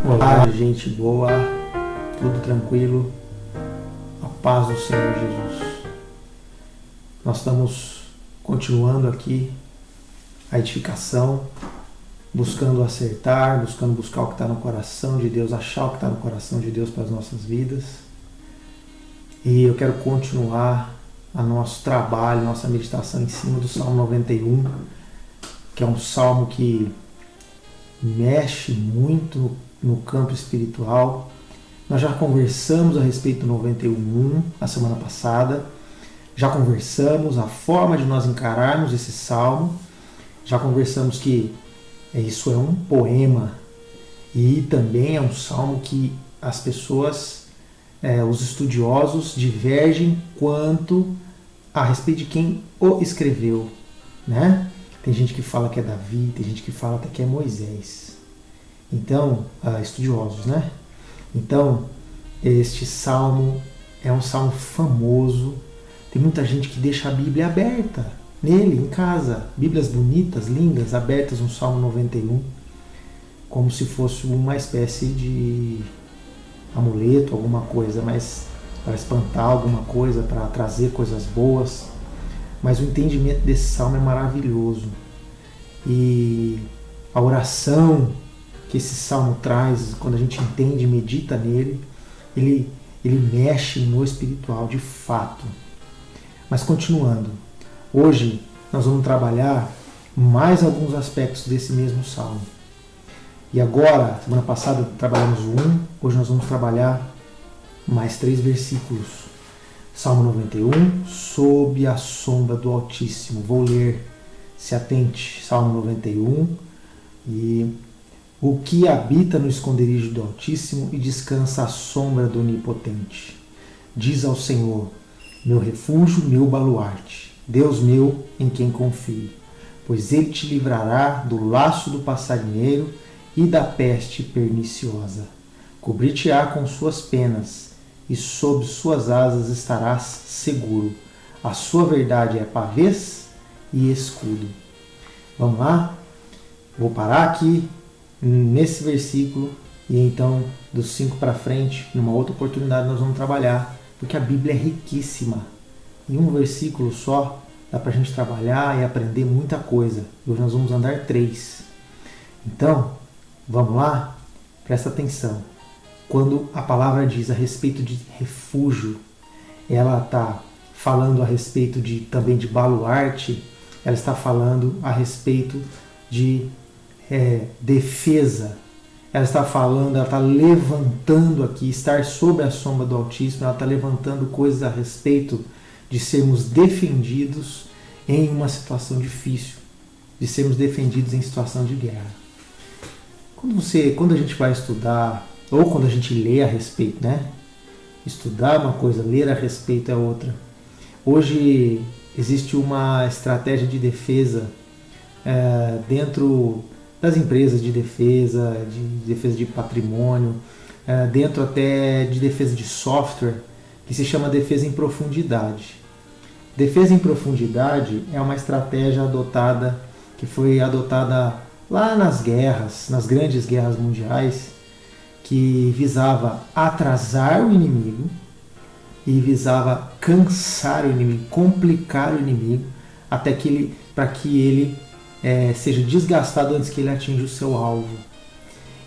Olá, gente boa, tudo tranquilo, a paz do Senhor Jesus. Nós estamos continuando aqui a edificação, buscando acertar, buscando buscar o que está no coração de Deus, achar o que está no coração de Deus para as nossas vidas. E eu quero continuar a nosso trabalho, nossa meditação em cima do Salmo 91, que é um salmo que mexe muito no campo espiritual. Nós já conversamos a respeito do 91 a semana passada, já conversamos a forma de nós encararmos esse salmo, já conversamos que isso é um poema e também é um salmo que as pessoas, os estudiosos, divergem quanto a respeito de quem o escreveu, né? Tem gente que fala que é Davi, tem gente que fala até que é Moisés. Então, estudiosos, né? Então, este salmo é um salmo famoso. Tem muita gente que deixa a Bíblia aberta nele, em casa. Bíblias bonitas, lindas, abertas no Salmo 91, como se fosse uma espécie de amuleto, alguma coisa, mas para espantar alguma coisa, para trazer coisas boas. Mas o entendimento desse salmo é maravilhoso. E a oração que esse salmo traz, quando a gente entende e medita nele, ele mexe no espiritual de fato. Mas continuando, hoje nós vamos trabalhar mais alguns aspectos desse mesmo salmo. E agora, semana passada trabalhamos o 1, hoje nós vamos trabalhar mais 3 versículos. Salmo 91, sob a sombra do Altíssimo. Vou ler, se atente, Salmo 91, e o que habita no esconderijo do Altíssimo e descansa à sombra do Onipotente. Diz ao Senhor, meu refúgio, meu baluarte, Deus meu em quem confio, pois ele te livrará do laço do passarinheiro e da peste perniciosa. Cobrir-te-á com suas penas, e sob suas asas estarás seguro. A sua verdade é pavês e escudo. Vamos lá? Vou parar aqui nesse versículo e então dos 5 para frente, numa outra oportunidade nós vamos trabalhar, porque a Bíblia é riquíssima. Em um versículo só dá para a gente trabalhar e aprender muita coisa. E hoje nós vamos andar 3. Então, vamos lá? Presta atenção. Quando a palavra diz a respeito de refúgio, ela está falando a respeito também de baluarte, ela está falando a respeito de defesa. Ela está falando, ela está levantando aqui, estar sob a sombra do Altíssimo, ela está levantando coisas a respeito de sermos defendidos em uma situação difícil, de sermos defendidos em situação de guerra. Quando a gente vai estudar, ou quando a gente lê a respeito, né? Estudar é uma coisa, ler a respeito é outra. Hoje existe uma estratégia de defesa dentro das empresas de defesa de patrimônio, dentro até de defesa de software, que se chama defesa em profundidade. Defesa em profundidade é uma estratégia que foi adotada lá nas guerras, nas grandes guerras mundiais, que visava atrasar o inimigo e visava cansar o inimigo, complicar o inimigo, para que ele seja desgastado antes que ele atinja o seu alvo.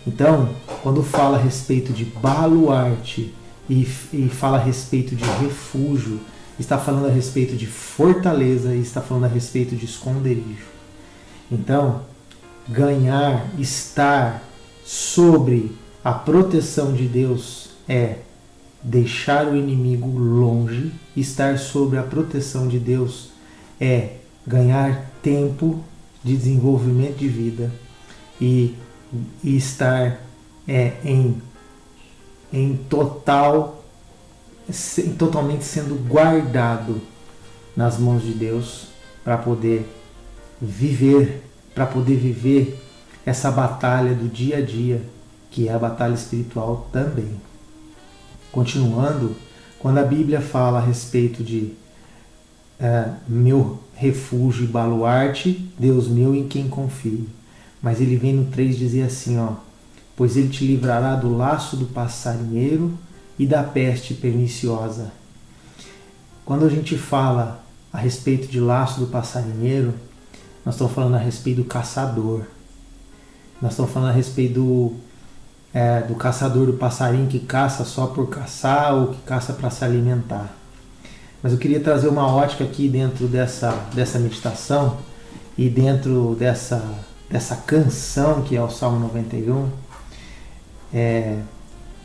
Então, quando fala a respeito de baluarte e fala a respeito de refúgio, está falando a respeito de fortaleza e está falando a respeito de esconderijo. Então, estar sobre a proteção de Deus é deixar o inimigo longe. Estar sobre a proteção de Deus é ganhar tempo de desenvolvimento de vida e estar totalmente sendo guardado nas mãos de Deus para poder viver essa batalha do dia a dia, que é a batalha espiritual também. Continuando, quando a Bíblia fala a respeito de meu refúgio e baluarte, Deus meu em quem confio. Mas ele vem no 3 dizer assim, pois ele te livrará do laço do passarinheiro e da peste perniciosa. Quando a gente fala a respeito de laço do passarinheiro, nós estamos falando a respeito do caçador. Nós estamos falando a respeito do caçador, do passarinho que caça só por caçar ou que caça para se alimentar. Mas eu queria trazer uma ótica aqui dentro dessa meditação e dentro dessa canção que é o Salmo 91.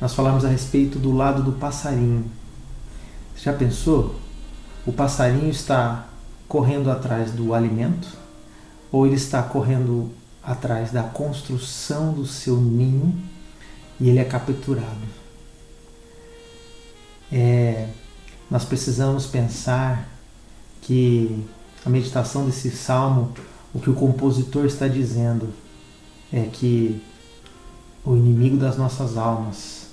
Nós falamos a respeito do lado do passarinho. Você já pensou? O passarinho está correndo atrás do alimento ou ele está correndo atrás da construção do seu ninho e ele é capturado? Nós precisamos pensar que a meditação desse salmo, o que o compositor está dizendo é que o inimigo das nossas almas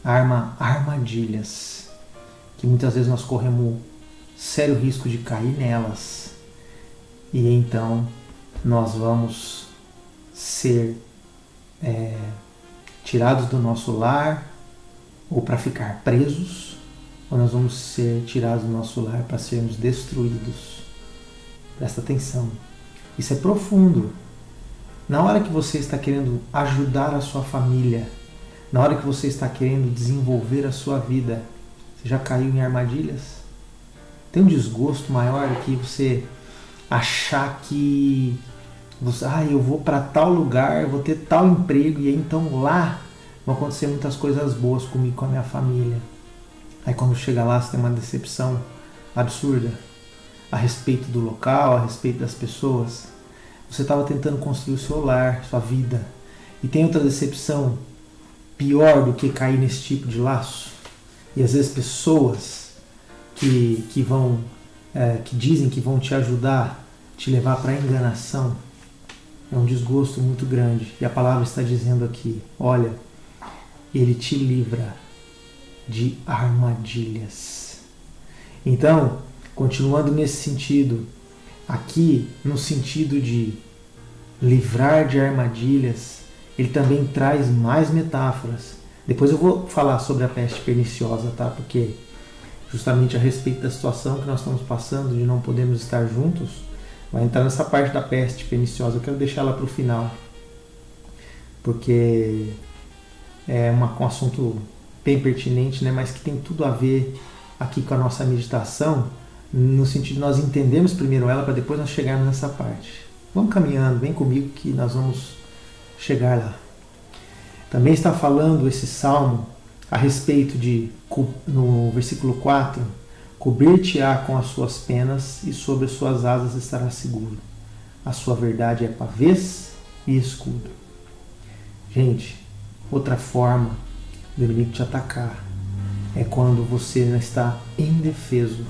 arma armadilhas que muitas vezes nós corremos sério risco de cair nelas, e então nós vamos ser tirados do nosso lar ou para ficar presos, ou nós vamos ser tirados do nosso lar para sermos destruídos. Presta atenção, isso é profundo. Na hora que você está querendo ajudar a sua família, na hora que você está querendo desenvolver a sua vida, você já caiu em armadilhas? Tem um desgosto maior do que você achar que eu vou para tal lugar, eu vou ter tal emprego e aí então lá vão acontecer muitas coisas boas comigo, com a minha família. Aí quando chega lá você tem uma decepção absurda a respeito do local, a respeito das pessoas. Você estava tentando construir o seu lar, sua vida, e tem outra decepção pior do que cair nesse tipo de laço. E às vezes pessoas que dizem que vão te ajudar, te levar para a enganação, é um desgosto muito grande. E a palavra está dizendo aqui, olha, ele te livra de armadilhas. Então, continuando nesse sentido, aqui no sentido de livrar de armadilhas, ele também traz mais metáforas. Depois eu vou falar sobre a peste perniciosa, tá? Porque justamente a respeito da situação que nós estamos passando, de não podermos estar juntos, vai entrar nessa parte da peste perniciosa. Eu quero deixar ela para o final, porque é um assunto bem pertinente, né? Mas que tem tudo a ver aqui com a nossa meditação, no sentido de nós entendermos primeiro ela para depois nós chegarmos nessa parte. Vamos caminhando, vem comigo que nós vamos chegar lá. Também está falando esse salmo a respeito de, no versículo 4, cobrir-te-á com as suas penas e sobre as suas asas estará seguro. A sua verdade é pavês e escudo. Gente, outra forma do inimigo te atacar é quando você não está indefeso.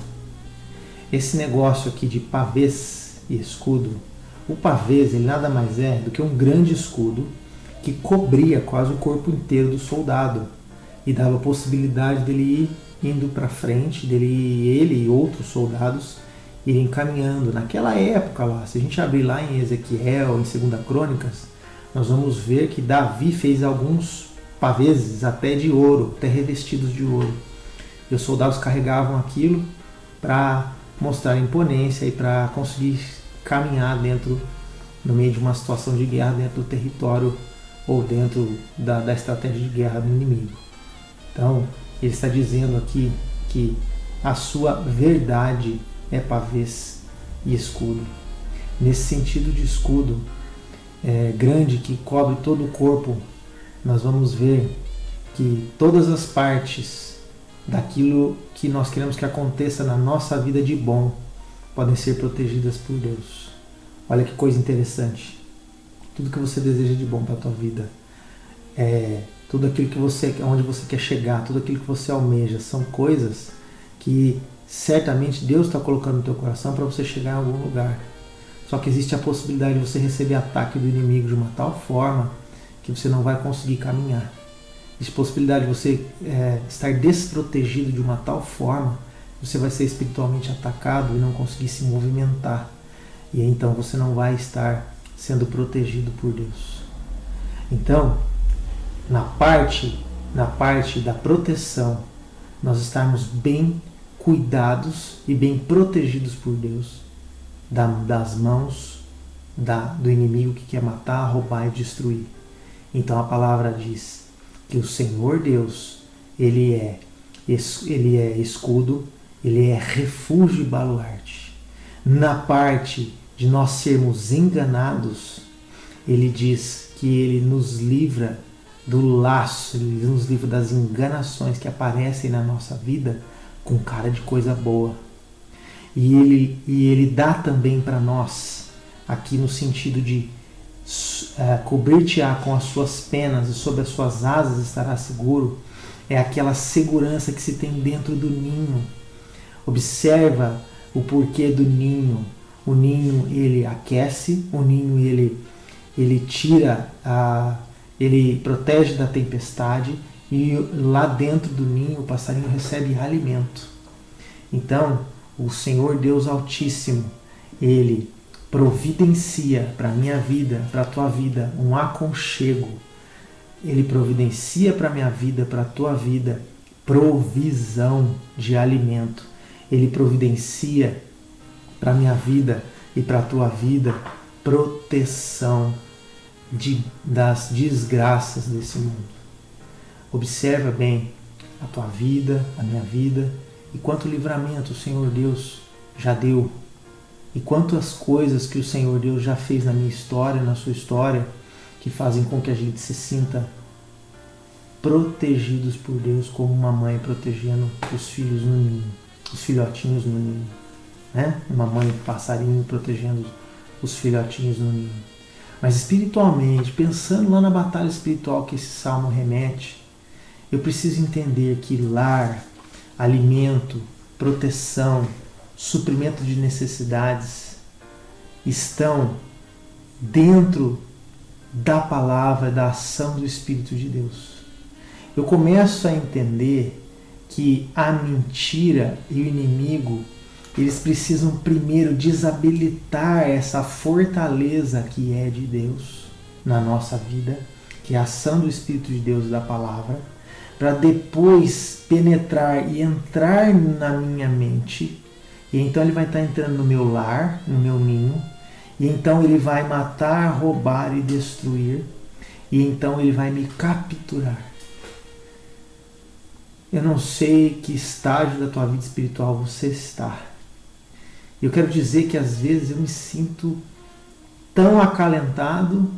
Esse negócio aqui de pavês e escudo, o pavês ele nada mais é do que um grande escudo que cobria quase o corpo inteiro do soldado e dava a possibilidade dele ir indo para frente, ele e outros soldados irem caminhando. Naquela época lá, se a gente abrir lá em Ezequiel, em 2 Crônicas, nós vamos ver que Davi fez alguns pavês até de ouro, até revestidos de ouro. E os soldados carregavam aquilo para mostrar imponência e para conseguir caminhar no meio de uma situação de guerra, dentro do território ou dentro da estratégia de guerra do inimigo. Então, ele está dizendo aqui que a sua verdade é pavês e escudo. Nesse sentido de escudo grande que cobre todo o corpo, nós vamos ver que todas as partes daquilo que nós queremos que aconteça na nossa vida de bom podem ser protegidas por Deus. Olha que coisa interessante. Tudo que você deseja de bom para a tua vida, tudo aquilo onde você quer chegar, tudo aquilo que você almeja, são coisas que certamente Deus está colocando no teu coração para você chegar em algum lugar. Só que existe a possibilidade de você receber ataque do inimigo de uma tal forma que você não vai conseguir caminhar. Existe a possibilidade de você estar desprotegido de uma tal forma que você vai ser espiritualmente atacado e não conseguir se movimentar. E então você não vai estar sendo protegido por Deus. Então, na parte da proteção, nós estarmos bem cuidados e bem protegidos por Deus das mãos do inimigo que quer matar, roubar e destruir. Então a palavra diz que o Senhor Deus, Ele é escudo, Ele é refúgio e baluarte. Na parte de nós sermos enganados, Ele diz que Ele nos livra do laço, Ele nos livra das enganações que aparecem na nossa vida com cara de coisa boa. E Ele dá também para nós, aqui no sentido de cobrir-te-á com as suas penas e sob as suas asas estará seguro, é aquela segurança que se tem dentro do ninho. Observa o porquê do ninho. O ninho, ele aquece, o ninho, ele tira, ele protege da tempestade, e lá dentro do ninho o passarinho recebe alimento. Então, o Senhor Deus Altíssimo, Ele providencia para a minha vida, para a tua vida, um aconchego. Ele providencia para a minha vida, para a tua vida, provisão de alimento. Ele providencia para a minha vida e para a tua vida proteção das desgraças desse mundo. Observa bem a tua vida, a minha vida, e quanto livramento o Senhor Deus já deu, e quantas coisas que o Senhor Deus já fez na minha história, na sua história, que fazem com que a gente se sinta protegidos por Deus, como uma mãe protegendo os filhos no ninho, os filhotinhos no ninho, né? Uma mãe passarinho protegendo os filhotinhos no ninho. Mas espiritualmente, pensando lá na batalha espiritual que esse salmo remete, eu preciso entender que lar, alimento, proteção, suprimento de necessidades estão dentro da palavra, da ação do Espírito de Deus. Eu começo a entender que a mentira e o inimigo, eles precisam primeiro desabilitar essa fortaleza que é de Deus na nossa vida, que é a ação do Espírito de Deus da palavra, para depois penetrar e entrar na minha mente. E então ele vai estar entrando no meu lar, no meu ninho, e então ele vai matar, roubar e destruir, e então ele vai me capturar. Eu não sei que estágio da tua vida espiritual você está. Eu quero dizer que às vezes eu me sinto tão acalentado,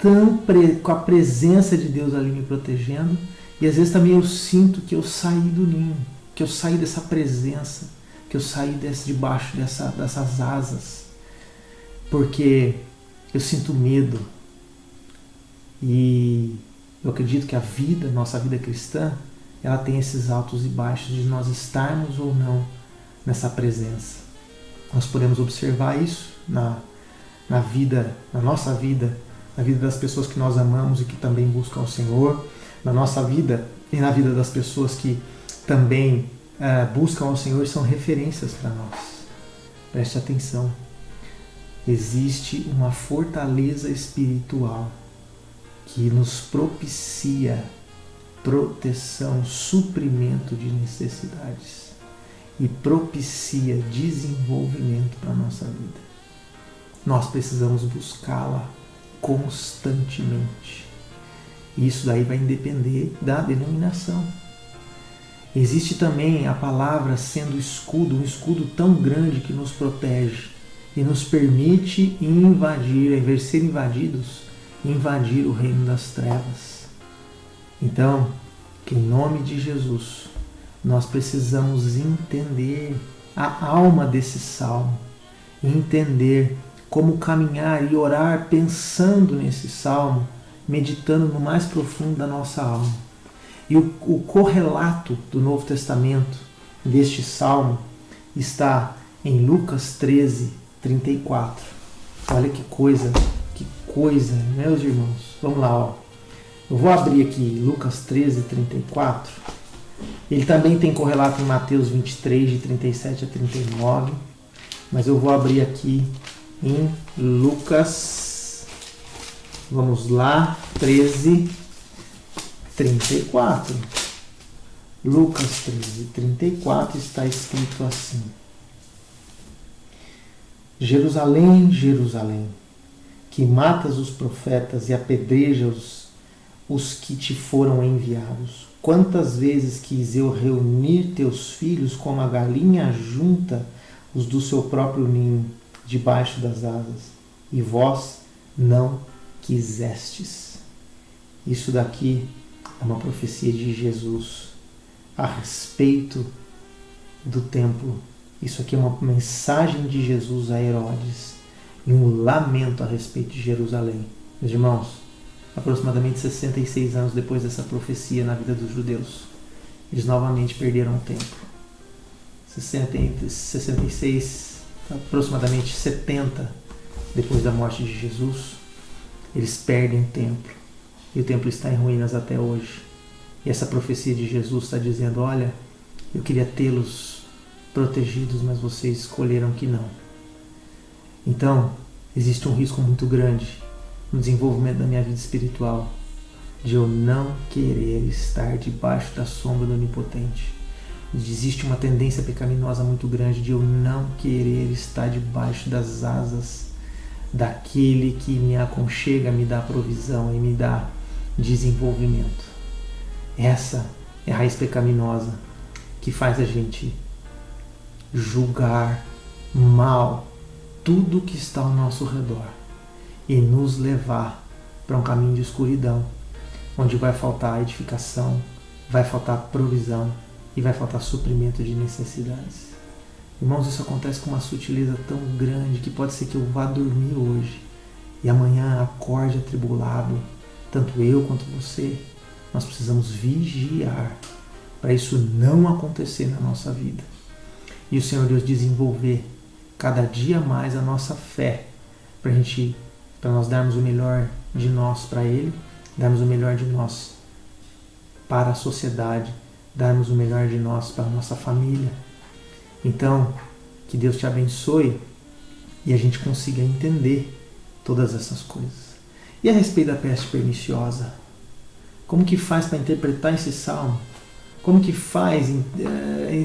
com a presença de Deus ali me protegendo, e às vezes também eu sinto que eu saí do ninho, que eu saí dessa presença, que eu saí debaixo dessas asas, porque eu sinto medo. E eu acredito que a vida, nossa vida cristã, ela tem esses altos e baixos de nós estarmos ou não nessa presença. Nós podemos observar isso na nossa vida, na vida das pessoas que nós amamos e que também buscam o Senhor, na nossa vida e na vida das pessoas que também buscam ao Senhor, são referências para nós. Preste atenção. Existe uma fortaleza espiritual que nos propicia proteção, suprimento de necessidades e propicia desenvolvimento para a nossa vida. Nós precisamos buscá-la constantemente. Isso daí vai depender da denominação. Existe também a palavra sendo escudo, um escudo tão grande que nos protege e nos permite invadir, ao invés de ser invadidos, invadir o reino das trevas. Então, que em nome de Jesus, nós precisamos entender a alma desse salmo, entender como caminhar e orar pensando nesse salmo, meditando no mais profundo da nossa alma. E o correlato do Novo Testamento deste salmo está em Lucas 13, 34. Olha que coisa, meus irmãos. Vamos lá, ó. Eu vou abrir aqui Lucas 13, 34. Ele também tem correlato em Mateus 23, de 37 a 39. Mas eu vou abrir aqui em Lucas, vamos lá, 13, 34. Lucas 13, 34 está escrito assim: Jerusalém, Jerusalém, que matas os profetas e apedrejas os que te foram enviados. Quantas vezes quis eu reunir teus filhos como a galinha junta os do seu próprio ninho debaixo das asas, e vós não quisestes. Isso daqui é uma profecia de Jesus a respeito do templo. Isso aqui é uma mensagem de Jesus a Herodes e um lamento a respeito de Jerusalém. Meus irmãos, aproximadamente 66 anos depois dessa profecia na vida dos judeus, eles novamente perderam o templo. 66, aproximadamente 70 depois da morte de Jesus, eles perdem o templo. E o templo está em ruínas até hoje. E essa profecia de Jesus está dizendo: olha, eu queria tê-los protegidos, mas vocês escolheram que não. Então, existe um risco muito grande no desenvolvimento da minha vida espiritual de eu não querer estar debaixo da sombra do Onipotente. Existe uma tendência pecaminosa muito grande de eu não querer estar debaixo das asas daquele que me aconchega, me dá provisão e me dá desenvolvimento. Essa é a raiz pecaminosa que faz a gente julgar mal tudo que está ao nosso redor e nos levar para um caminho de escuridão, onde vai faltar edificação, vai faltar provisão e vai faltar suprimento de necessidades. Irmãos, isso acontece com uma sutileza tão grande que pode ser que eu vá dormir hoje e amanhã acorde atribulado, tanto eu quanto você. Nós precisamos vigiar para isso não acontecer na nossa vida. E o Senhor Deus desenvolver cada dia mais a nossa fé para nós darmos o melhor de nós para Ele, darmos o melhor de nós para a sociedade, darmos o melhor de nós para a nossa família. Então, que Deus te abençoe e a gente consiga entender todas essas coisas. E a respeito da peste perniciosa? Como que faz para interpretar esse salmo? Como que faz,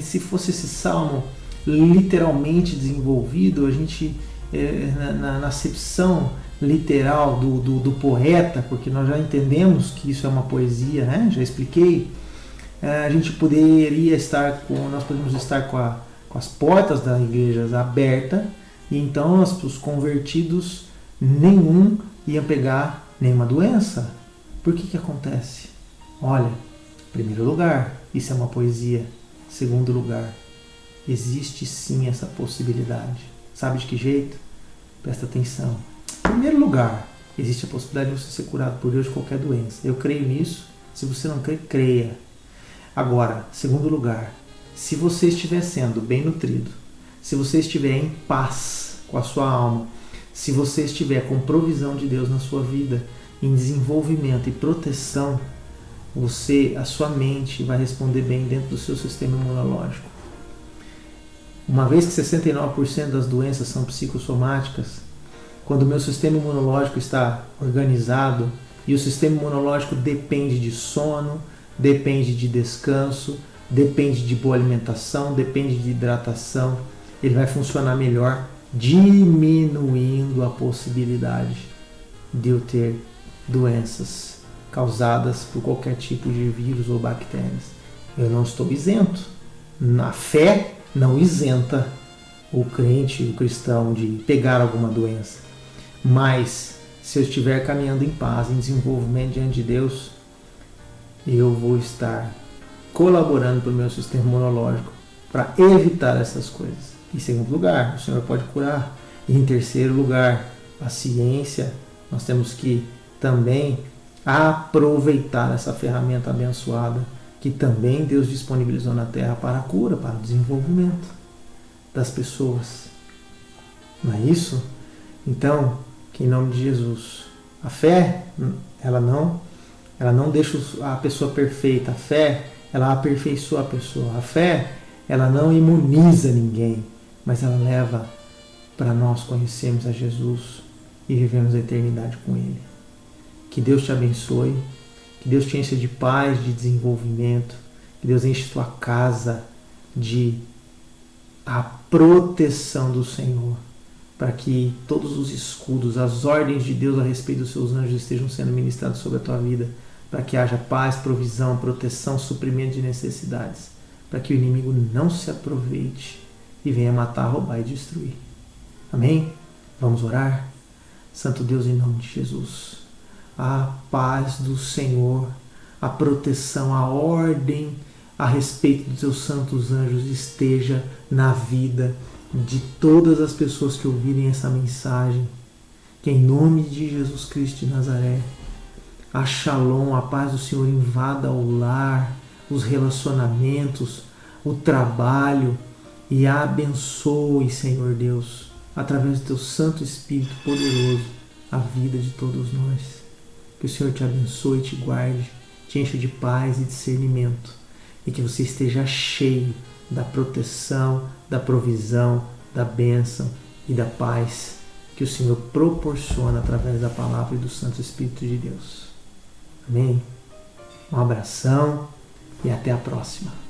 se fosse esse salmo literalmente desenvolvido, a gente, na acepção literal do poeta, porque nós já entendemos que isso é uma poesia, né? Já expliquei, a gente nós podemos estar com as portas das igrejas abertas, e então os convertidos nenhum iam pegar nenhuma doença. Por que acontece? Olha, em primeiro lugar, isso é uma poesia. Segundo lugar, existe sim essa possibilidade. Sabe de que jeito? Presta atenção. Em primeiro lugar, existe a possibilidade de você ser curado por Deus de qualquer doença. Eu creio nisso. Se você não crê, creia. Agora, segundo lugar, se você estiver sendo bem nutrido, se você estiver em paz com a sua alma, se você estiver com provisão de Deus na sua vida, em desenvolvimento e proteção, a sua mente vai responder bem dentro do seu sistema imunológico. Uma vez que 69% das doenças são psicossomáticas, quando o meu sistema imunológico está organizado, e o sistema imunológico depende de sono, depende de descanso, depende de boa alimentação, depende de hidratação, ele vai funcionar melhor, diminuindo a possibilidade de eu ter doenças causadas por qualquer tipo de vírus ou bactérias. Eu não estou isento. A fé não isenta o crente, o cristão, de pegar alguma doença. Mas, se eu estiver caminhando em paz, em desenvolvimento diante de Deus, eu vou estar colaborando para o meu sistema imunológico para evitar essas coisas. Em segundo lugar, o Senhor pode curar. E em terceiro lugar, a ciência, nós temos que também aproveitar essa ferramenta abençoada que também Deus disponibilizou na Terra para a cura, para o desenvolvimento das pessoas. Não é isso? Então, que em nome de Jesus, a fé, ela não deixa a pessoa perfeita. A fé, ela aperfeiçoa a pessoa. A fé, ela não imuniza ninguém, mas ela leva para nós conhecermos a Jesus e vivemos a eternidade com Ele. Que Deus te abençoe, Que Deus te encha de paz, de desenvolvimento. Que Deus enche tua casa de a proteção do Senhor, para que todos os escudos, as ordens de Deus a respeito dos seus anjos estejam sendo ministrados sobre a tua vida, para que haja paz, provisão, proteção, suprimento de necessidades, para que o inimigo não se aproveite e venha matar, roubar e destruir. Amém? Vamos orar? Santo Deus, em nome de Jesus, a paz do Senhor, a proteção, a ordem a respeito dos seus santos anjos esteja na vida de todas as pessoas que ouvirem essa mensagem. Que em nome de Jesus Cristo de Nazaré, a Shalom, a paz do Senhor invada o lar, os relacionamentos, o trabalho e abençoe, Senhor Deus, através do teu Santo Espírito poderoso, a vida de todos nós. Que o Senhor te abençoe, te guarde, te encha de paz e discernimento e que você esteja cheio da proteção, da provisão, da bênção e da paz que o Senhor proporciona através da palavra e do Santo Espírito de Deus. Amém? Um abração e até a próxima.